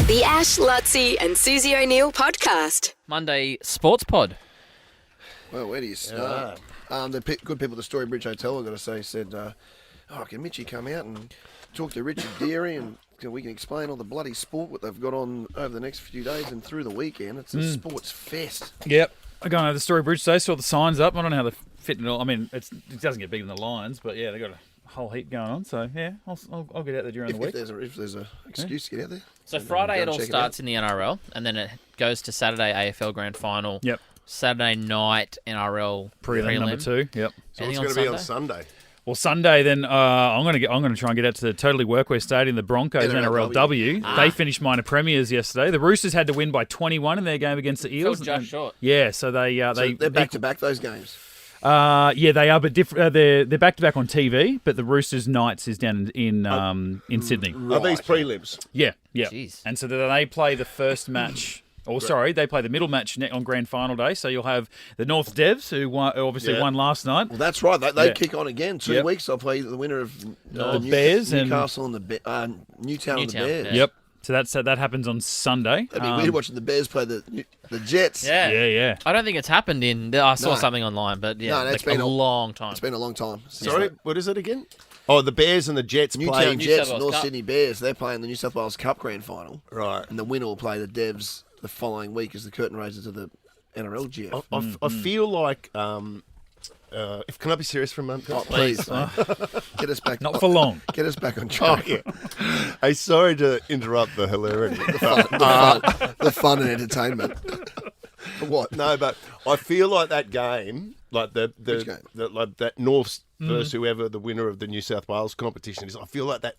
The Ash, Luttsy and Susie O'Neill podcast. Monday Sports Pod. Well, where do you start? The good people at the Storybridge Hotel, I've got to say, said, can Mitchie come out and talk to Richard Deary and we can explain all the bloody sport, what they've got on over the next few days and through the weekend. It's a sports fest. Yep. I'm going over the Storybridge today, saw the signs up. I don't know how they're fitting it all. I mean, it doesn't get bigger than the Lions, but yeah, they've got a whole heap going on. So yeah, I'll get out there during the week. If there's a excuse to get out there. So Friday it all starts in the NRL, and then it goes to Saturday AFL Grand Final. Yep. Saturday night NRL Prelim. Number 2. Yep. So it's going to be on Sunday. Well, Sunday then I'm going to try and get out to the Totally Workwear Stadium, the Broncos NRLW. They finished minor premiers yesterday. The Roosters had to win by 21 in their game against the Eels. Just short. Yeah, so they're back to back those games. Yeah, they are, but different. They're back to back on TV. But the Roosters Knights is down in Sydney. Are these prelims? Yeah. Jeez. And so they play the first match. They play the middle match on Grand Final day. So you'll have the North Devs, who won last night. Well, that's right. They kick on again. 2 weeks. They'll play the winner of Bears Newcastle and Newtown and the Bears. Yeah. Yep. So that happens on Sunday. That'd be weird watching the Bears play the Jets. Yeah. I don't think it's happened I saw something online, but it's been a long time. It's been a long time. Sorry, what is it again? Oh, the Bears and the Jets play. Newtown Jets, North Sydney Bears. They're playing the New South Wales Cup Grand Final. Right. And the winner will play the Devs the following week as the curtain raiser to the NRLGF. I feel like, if can I be serious for a moment? Oh, please. Get us back. Not for long. Get us back on track. Oh, yeah. Hey, sorry to interrupt the hilarity. the fun and entertainment. What? No, but I feel like that game, like Which game? like that North versus whoever the winner of the New South Wales competition is. I feel like that.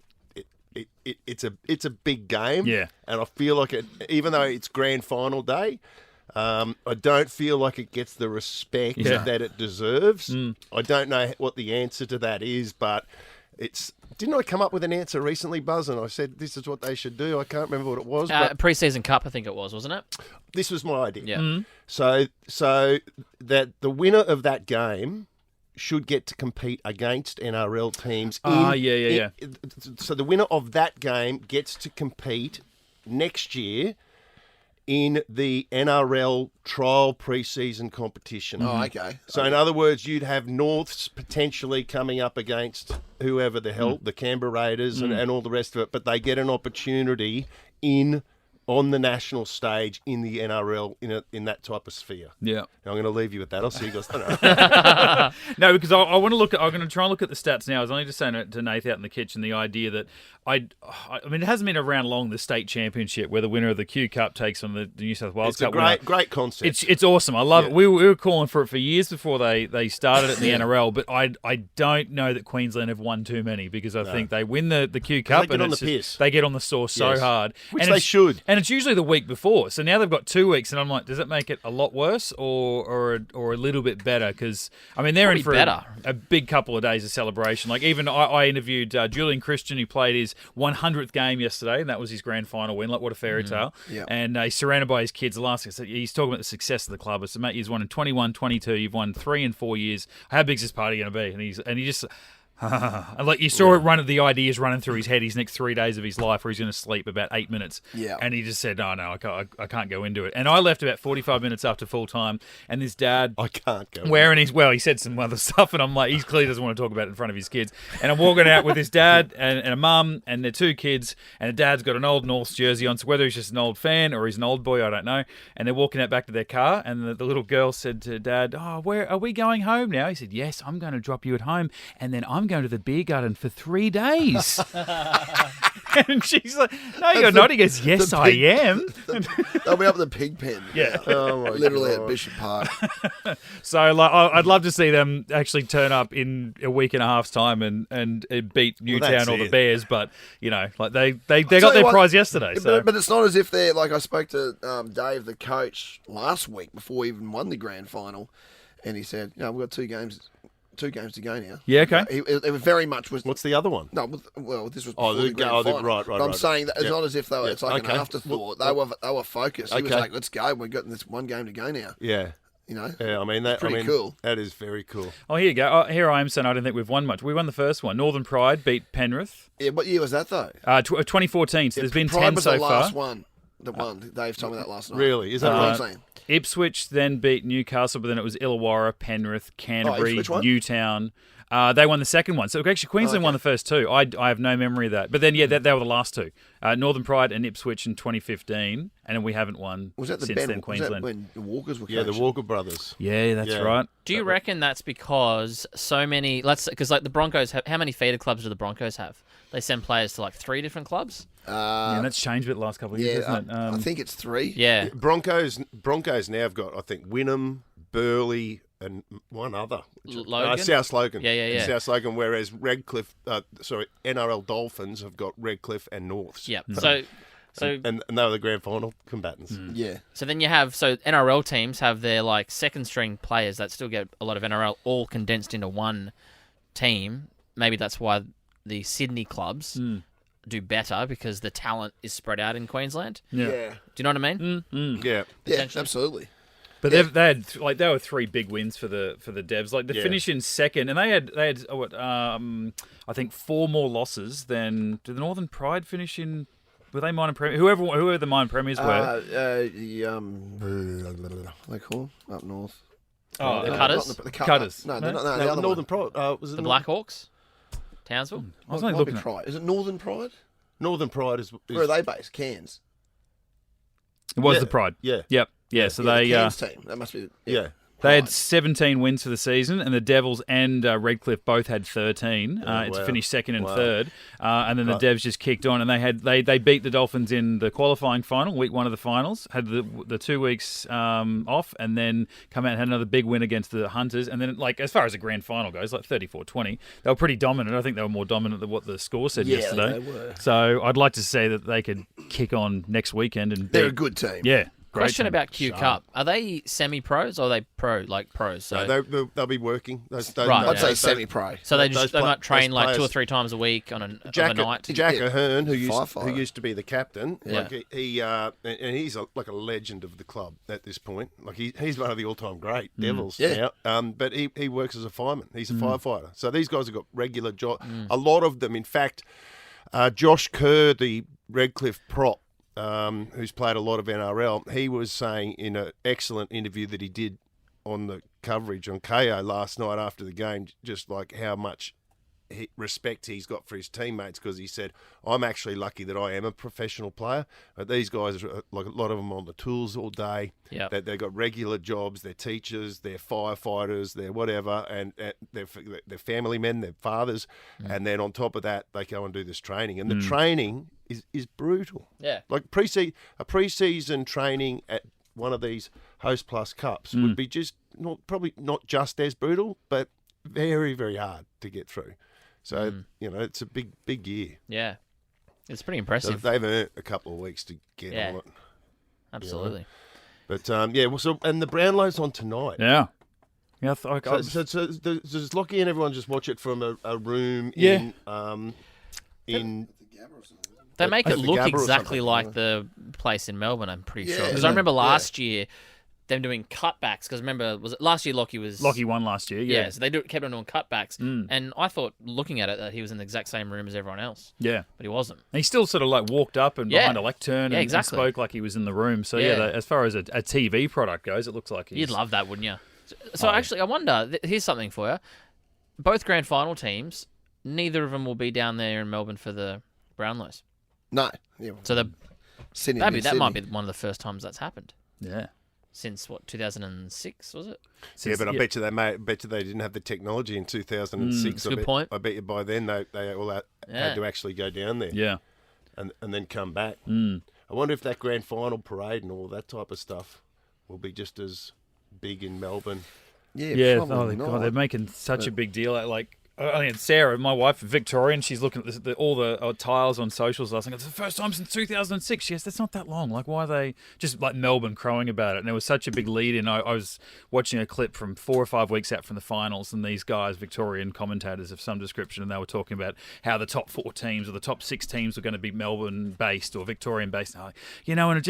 It's a big game, and I feel like even though it's grand final day, I don't feel like it gets the respect that it deserves. I don't know what the answer to that is, but didn't I come up with an answer recently, Buzz? And I said this is what they should do. I can't remember what it was. But Pre-season Cup, I think it was, wasn't it? This was my idea. Yeah. So that the winner of that game should get to compete against NRL teams. So the winner of that game gets to compete next year in the NRL trial pre-season competition. Oh, okay. So in other words, you'd have Norths potentially coming up against whoever the hell, the Canberra Raiders and all the rest of it, but they get an opportunity on the national stage in the NRL in that type of sphere. Yeah. I'm going to leave you with that. I'll see you guys. No, because I want to look at. I'm going to try and look at the stats now. I was only just saying to Nath out in the kitchen the idea that I mean it hasn't been around long, the state championship where the winner of the Q Cup takes on the New South Wales Cup. It's a great concept. It's awesome. I love it. We were calling for it for years before they started it in the NRL, but I don't know that Queensland have won too many because I think they win the Q Cup they get on the piss. They get on the sauce so hard, which they should. And it's usually the week before. So now they've got 2 weeks, and I'm like, does it make it a lot worse or a little bit better? Because I mean, they're probably in for a big couple of days of celebration. Like even I interviewed Julian Christian, who played his 100th game yesterday, and that was his grand final win. Like what a fairy tale! Yeah. And he's surrounded by his kids. He's talking about the success of the club. I said, mate, you've won in 21, 22. You've won 3 in 4 years. How big's this party going to be? And he just. And like you saw it the ideas running through his head his next 3 days of his life where he's going to sleep about 8 minutes. Yeah. And he just said, no, I can't go into it. And I left about 45 minutes after full time, and this dad... I can't go he said some other stuff, and I'm like, he clearly doesn't want to talk about it in front of his kids. And I'm walking out with his dad and a mum and their 2 kids, and the dad's got an old Norths jersey on, so whether he's just an old fan or he's an old boy, I don't know. And they're walking out back to their car, and the little girl said to Dad, where are we going home now? He said, yes, I'm going to drop you at home, and then I'm going to the beer garden for 3 days. And she's like, no, you're not. He goes, yes, I am. They'll be up in the pig pen. Yeah. Literally at Bishop Park. So like, I'd love to see them actually turn up in a week and a half's time and beat Newtown or the Bears. But, you know, like they got their prize yesterday. So. But it's not as if they're, like I spoke to Dave, the coach, last week before we even won the grand final. And he said, we've got 2 games to go now. Yeah, okay. It very much was... What's the other one? No, well, this was before the grand final. Right. But I'm saying that it's not as if they were, it's like an afterthought. They were focused. He was like, let's go. We've got this 1 game to go now. Yeah. You know? Yeah, I mean, that's pretty cool. That is very cool. Oh, here you go. Here I am saying I don't think we've won much. We won the first one. Northern Pride beat Penrith. Yeah, what year was that, though? 2014. So there's been Pride 10 was so the far. last one. that won. Dave told me that last night. Really? Is that right? Queensland. Ipswich then beat Newcastle, but then it was Illawarra, Penrith, Canterbury, Ipswich won? Newtown. They won the second one. So actually, Queensland won the first two. I have no memory of that. But then, they were the last two. Northern Pride and Ipswich in 2015, and we haven't won Was that the since Ben? then, Queensland. Was that when the Walkers were Yeah, the coaching? Walker brothers. Yeah, that's right. Do you reckon that's because so many? Because like the Broncos have, how many feeder clubs do the Broncos have? They send players to like 3 different clubs. Yeah, that's changed a bit the last couple of years, hasn't it? I think it's 3. Yeah. Broncos now have got, I think, Wynnum, Burleigh, and one other. Logan? South Logan. Yeah. South Logan, whereas NRL Dolphins have got Redcliffe and Norths. Yeah. So And they were the grand final combatants. Yeah. So then you have NRL teams have their like second string players that still get a lot of NRL all condensed into one team. Maybe that's why the Sydney clubs do better because the talent is spread out in Queensland. Yeah. Do you know what I mean? Yeah. Yeah, absolutely. But they were 3 big wins for the Devs. Like the finish in second, and they had I think 4 more losses than did the Northern Pride finish in. Were they minor premiers? Whoever the minor premiers were. They call them up north. Oh, the Cutters? The Cutters. No, No? the other Northern one. Pride. Was it The Blackhawks? Townsville? I was only Might looking be at. Pride. Is it Northern Pride? Northern Pride is Where are they based? Cairns. It was Yeah. the Pride. Yeah. Yep. Yeah. So Yeah, they the Cairns team. That must be. Yeah. they had Pride. 17 wins for the season, and the Devils and Redcliffe both had 13 to wow. finish second and Wow. third. And then the Devs just kicked on, and they beat the Dolphins in the qualifying final, week 1 of the finals. Had the 2 weeks off, and then come out and had another big win against the Hunters. And then, like as far as the grand final goes, like 34-20, they were pretty dominant. I think they were more dominant than what the score said yesterday. they were. So I'd like to say that they could kick on next weekend and They're a beat- good team. Yeah. Great Question team. about Q Cup. Are they semi-pros or are they pros? So, They'll be working. Those, Right, I'd say yeah. semi-pro. so they those might train those like 2 or players- 3 times a week on of Jack, a night. Jack Yeah. Ahern, who Firefighter. used to be the captain, Yeah. like and he's like a legend of the club at this point. Like he's one of the all-time great Devils Yeah. now. But he works as a fireman. He's a firefighter. So these guys have got regular job. A lot of them, in fact, Josh Kerr, the Redcliffe prop, who's played a lot of NRL, he was saying in an excellent interview that he did on the coverage on KO last night after the game, just like how much respect he's got for his teammates, because he said, I'm actually lucky that I am a professional player, but these guys are like a lot of them on the tools all day. Yep. They've got regular jobs, they're teachers, they're firefighters, they're whatever, and they're family men, they're fathers, and then on top of that they go and do this training, and the training is brutal. Yeah. Like a pre-season training at one of these Hostplus Cups would be just probably not just as brutal, but very, very hard to get through. So, it's a big year. Yeah. It's pretty So impressive. they've earned a couple of weeks to get Yeah. on it. Absolutely. But, and the Brownlow's on tonight. Yeah. Yeah. So does Lockie and everyone just watch it from a room Yeah. in They make at it the look Gabba or exactly something, like the place in Melbourne, I'm pretty sure. Yeah, Because I remember last year them doing cutbacks. Because remember, was it last year Lockie won last year. Yeah, Yeah. so they kept on doing cutbacks. And I thought, looking at it, that he was in the exact same room as everyone else. Yeah. But he wasn't. He still sort of like walked up and Yeah. behind a lectern Yeah, and exactly. spoke like he was in the room. So Yeah. as far as a TV product goes, it looks like he's... You'd love that, wouldn't you? So actually, I wonder, here's something for you. Both grand final teams, neither of them will be down there in Melbourne for the Brownlows. No. Yeah. So Sydney. that might be one of the first times that's happened. Yeah. Since, 2006, was it? Yeah, but I bet you they didn't have the technology in 2006. That's a good point. I bet you by then they all had to actually go down there Yeah. and then come back. I wonder if that grand final parade and all that type of stuff will be just as big in Melbourne. Yeah. Yeah. Probably God, not. they're making such a big deal. Like, I mean, Sarah, my wife, Victorian, she's looking at all the tiles on socials last night. It's the first time since 2006. She goes, that's not that long. Like, why are they just like Melbourne crowing about it? And there was such a big lead in. I was watching a clip from 4 or 5 weeks out from the finals, and these guys, Victorian commentators of some description, and they were talking about how the top 4 teams or the top 6 teams were going to be Melbourne-based or Victorian-based. And and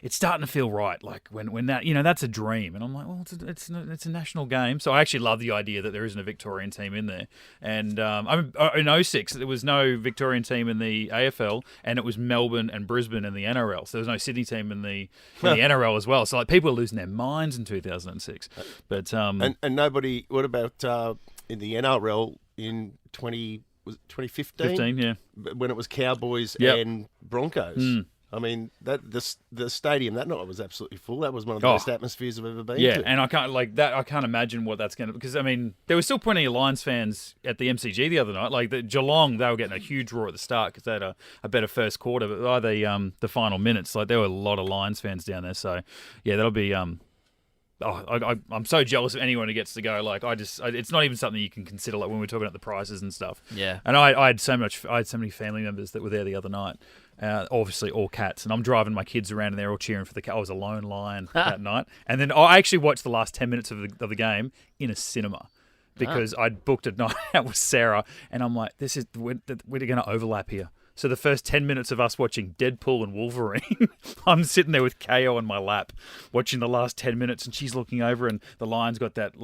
it's starting to feel right. Like when that, that's a dream. And I'm like, well, it's a national game. So I actually love the idea that there isn't a Victorian team in there. And in 06, there was no Victorian team in the AFL, and it was Melbourne and Brisbane in the NRL. So there was no Sydney team in the NRL as well. So like people were losing their minds in 2006. But and nobody. What about in the NRL in 2015? 15, yeah. When it was Cowboys and Broncos. I mean, the stadium that night was absolutely full. That was one of the best atmospheres I've ever been to. Yeah, and I can't imagine what that's going to... Because, I mean, there was still plenty of Lions fans at the MCG the other night. Like, the Geelong, they were getting a huge roar at the start because they had a better first quarter. But by the final minutes, like, there were a lot of Lions fans down there. So, yeah, that'll be... I'm so jealous of anyone who gets to go. Like, it's not even something you can consider. Like when we're talking about the prices and stuff. Yeah. And I had so many family members that were there the other night. Obviously, all Cats, and I'm driving my kids around, and they're all cheering for the Cat. I was a lone lion that night, and then I actually watched the last 10 minutes of the game in a cinema because I'd booked a night out with Sarah, and I'm like, we're going to overlap here. So the first 10 minutes of us watching Deadpool and Wolverine, I'm sitting there with KO on my lap watching the last 10 minutes, and she's looking over, and the Lions got that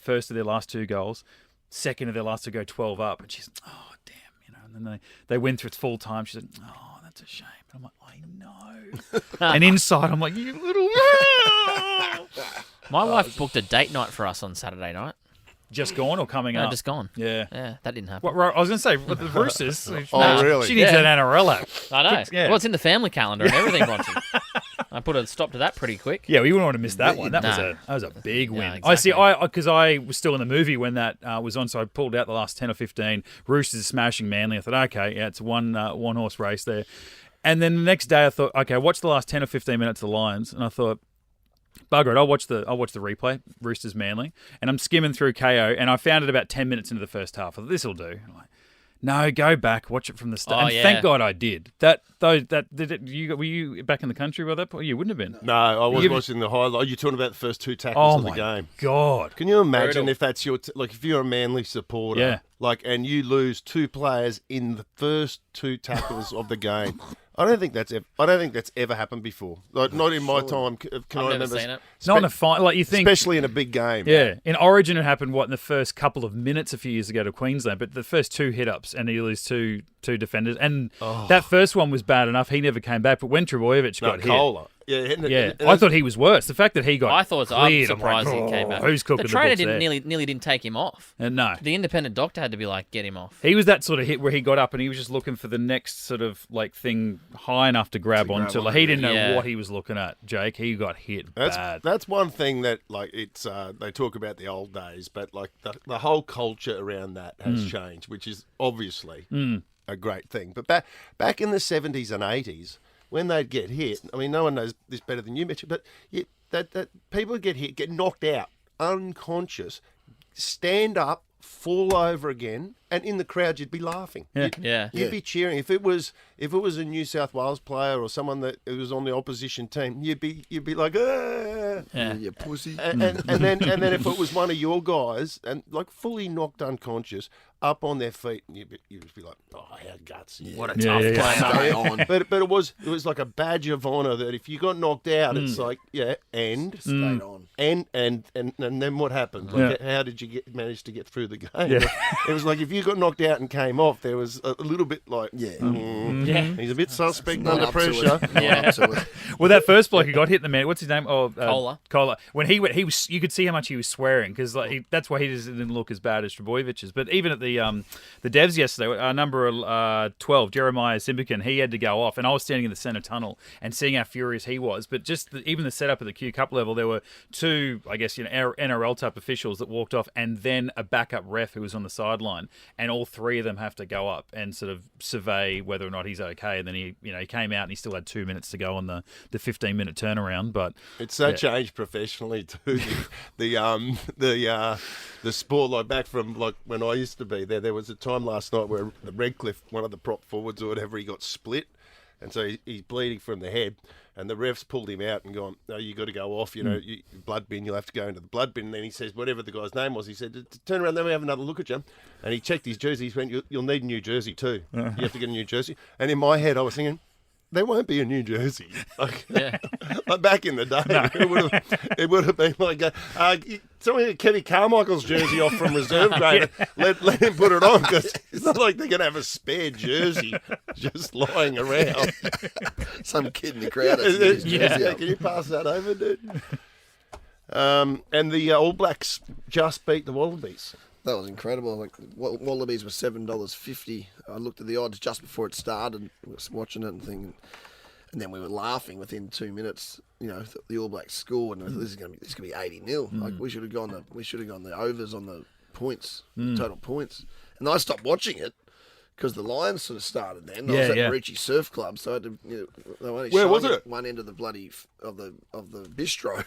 first of their last 2 goals, second of their last to go 12 up, and she's, oh, damn, you know. And then they went through its full time. She said, oh, that's a shame. And I'm like, I know. And inside, I'm like, you little... My wife booked a date night for us on Saturday night. Just gone or coming up? No, just gone. Yeah. Yeah, that didn't happen. I was going to say, with the Roosters. Really? She needs that NRL app. I know. Yeah. Well, it's in the family calendar and everything, Monty. I put a stop to that pretty quick. Yeah, we wouldn't want to miss that one. That was a big win. Yeah, exactly. Because I was still in the movie when that was on, so I pulled out the last 10 or 15. Roosters smashing Manly. I thought, okay, yeah, it's a one horse race there. And then the next day I thought, okay, I watched the last 10 or 15 minutes of the Lions, and I thought, bugger it, I'll watch the replay, Roosters Manly, and I'm skimming through KO, and I found it about 10 minutes into the first half. I thought, this'll do. I'm like, no, go back, watch it from the start. And thank God I did. Were you back in the country by that point? You wouldn't have been. No, I was watching the highlight. You're talking about the first 2 tackles of the game. God. Can you imagine if that's your if you're a Manly supporter, and you lose 2 players in the first 2 tackles of the game? I don't think that's ever happened before. Like not in my time. I've never seen it. It's not in a fight. Like you think, especially in a big game. Yeah, in Origin it happened in the first couple of minutes a few years ago to Queensland, but the first 2 hit ups and he lose two defenders, and that first one was bad enough. He never came back, but when Trebojevic got hit. Yeah, I thought he was worse. The fact that he got I thought cleared, I'm surprised he came back. Who's cooking the trainer the books nearly didn't take him off. No. The independent doctor had to be like, get him off. He was that sort of hit where he got up and he was just looking for the next sort of like thing high enough to grab onto. Like he didn't know what he was looking at, Jake. He got hit bad. That's one thing that like it's they talk about the old days, but like the whole culture around that has changed, which is obviously a great thing. But back in the 70s and 80s, when they'd get hit, I mean, no one knows this better than you, Mitch, but that people would get hit, get knocked out, unconscious, stand up, fall over again, and in the crowd you'd be laughing. You'd be cheering. If it was a New South Wales player or someone that was on the opposition team, you'd be like, you pussy. And then if it was one of your guys and like fully knocked unconscious, up on their feet, and you'd just be like, oh, how gutsy. What a tough player. But it was like a badge of honour that if you got knocked out, it's like, and stayed on. And then what happened? Like, how did you manage to get through the game? It was like if you got knocked out and came off, there was a little bit like, he's a bit suspect under pressure. Well, that first bloke who got hit in the man, what's his name? Kohler. When he was, you could see how much he was swearing because like that's why he didn't look as bad as Trebojevic's. But even at the devs yesterday, number 12, Jeremiah Simbican, he had to go off, and I was standing in the centre tunnel and seeing how furious he was. But just even the setup at the Q Cup level, there were 2, I guess, NRL type officials that walked off, and then a backup ref who was on the sideline, and all 3 of them have to go up and sort of survey whether or not he's okay. And then he came out and he still had 2 minutes to go on the 15-minute turnaround. But it's changed professionally too. The sport, like back from like when I used to be there was a time last night where the Redcliffe, one of the prop forwards or whatever, he got split, and so he's bleeding from the head, and the refs pulled him out and gone, no, you got to go off, blood bin, you'll have to go into the blood bin. And then he says, whatever the guy's name was, he said, turn around, let me have another look at you. And he checked his jersey, he went, you'll need a new jersey too. You have to get a new jersey. And in my head I was thinking, there won't be a new jersey. Like, Yeah. like back in the day, it would have been like, someone get Kenny Carmichael's jersey off from reserve grade. Let him put it on, because it's not like they're going to have a spare jersey just lying around. Some kid in the crowd has his jersey up. Can you pass that over, dude? And the All Blacks just beat the Wallabies. That was incredible. Like Wallabies were $7.50. I looked at the odds just before it started. I was watching it and thinking, and then we were laughing within 2 minutes. You know, the All Blacks scored, and I thought, this is going to be 80-0. Like we should have gone the overs on the points, total points. And I stopped watching it because the Lions sort of started then. I was at Richie Surf Club, so I had to, they were only Where was showing it? one end of the bloody of the bistro.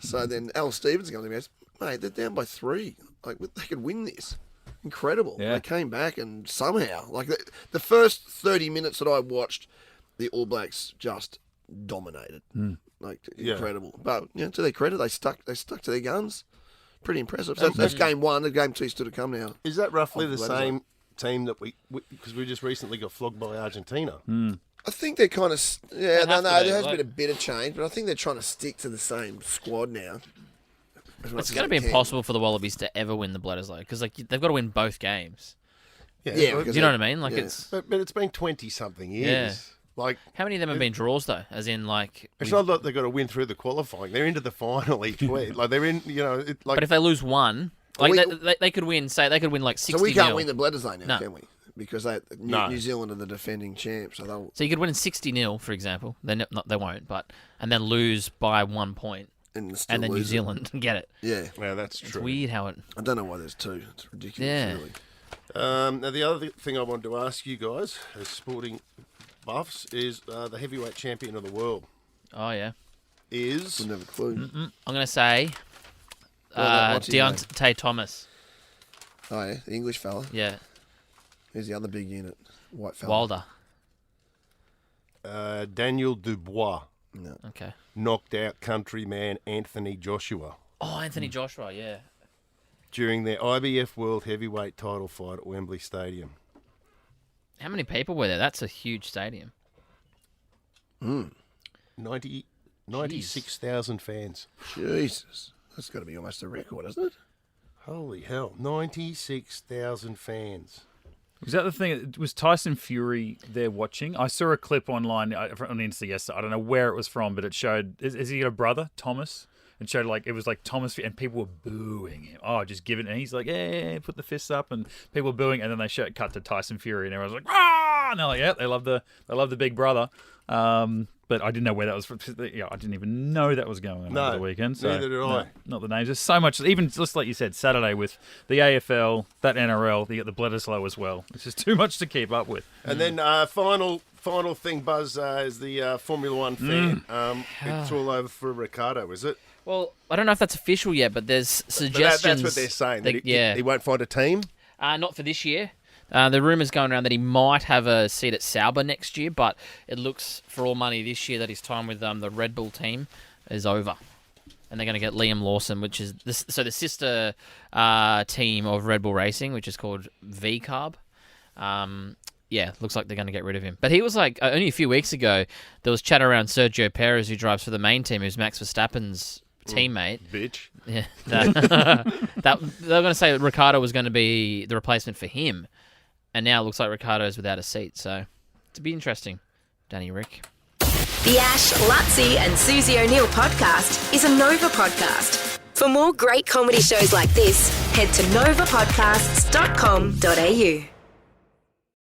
So then Al Stevens comes to me and goes, mate, they're down by 3. Like, they could win this. Incredible. Yeah. They came back and somehow, like the first 30 minutes that I watched, the All Blacks just dominated. Like, incredible. But, to their credit, they stuck to their guns. Pretty impressive. So that's game 1. The game 2 still to come now. Is that roughly the same team that we because we just recently got flogged by Argentina? I think they're kind of... Yeah, They have no, to be, there has like- been a bit of change, but I think they're trying to stick to the same squad now. It's going to be impossible for the Wallabies to ever win the Bledisloe because they've got to win both games. Yeah, but, because Do you know what I mean? Like yeah. it's but it's been 20-something years. Like, how many of them have been draws though? As in like, it's not like they've got to win through the qualifying. They're into the final each week. Like, they're in, but if they lose one, like they could win. Say they could win like 60-0. So we can't win the Bledisloe now, No. can we? Because No. New Zealand are the defending champs, so they'll... So you could win 60-0, for example. They won't, and then lose by 1 point, And, still and then New lose it. Zealand get it. Yeah. yeah, that's It's true. weird how it. I don't know why there's 2. It's ridiculous, Yeah. really. Now, the other thing I wanted to ask you guys, as sporting buffs, is the heavyweight champion of the world Oh yeah. is... Wouldn't have a clue. I'm gonna say What's his name? Deontay Thomas. Oh, yeah, the English fella. Yeah, Who's the other big unit? White fella. Wilder. Daniel Dubois No. Okay. knocked out countryman Anthony Joshua Oh, Anthony Joshua. Yeah. during their IBF World Heavyweight title fight at Wembley Stadium. How many people were there? That's a huge stadium. 96,000 fans. Jesus. That's got to be almost a record, isn't it? Holy hell. 96,000 fans. Was that the thing? Was Tyson Fury there watching? I saw a clip online on Insta yesterday. I don't know where it was from, but it showed. Is he got a brother, Thomas? It showed it was like Thomas, and people were booing him. Oh, just give it, and he's like, yeah, put the fists up, and people were booing, and then they cut to Tyson Fury, and everyone's like, ah, and they're like, yeah, they love the big brother. But I didn't know where that was from. Yeah, I didn't even know that was going on over the weekend. So, neither did I. Not the names. There's so much. Even just like you said, Saturday with the AFL, that NRL, the Bledisloe as well. It's just too much to keep up with. And then final thing, Buzz, is the Formula One fair. It's all over for Ricciardo, is it? Well, I don't know if that's official yet, but there's suggestions. That's what they're saying. That he won't find a team? Not for this year. The rumours going around that he might have a seat at Sauber next year, but it looks for all money this year that his time with the Red Bull team is over. And they're going to get Liam Lawson, which is the sister team of Red Bull Racing, which is called V-Carb. Looks like they're going to get rid of him. But he was like, only a few weeks ago, there was chatter around Sergio Perez, who drives for the main team, who's Max Verstappen's teammate. Bitch. Yeah, they were going to say that Ricciardo was going to be the replacement for him, and now it looks like Ricciardo's without a seat. So it's be interesting, Danny Rick. The Ash, Luttsy and Susie O'Neill podcast is a Nova podcast. For more great comedy shows like this, head to novapodcasts.com.au.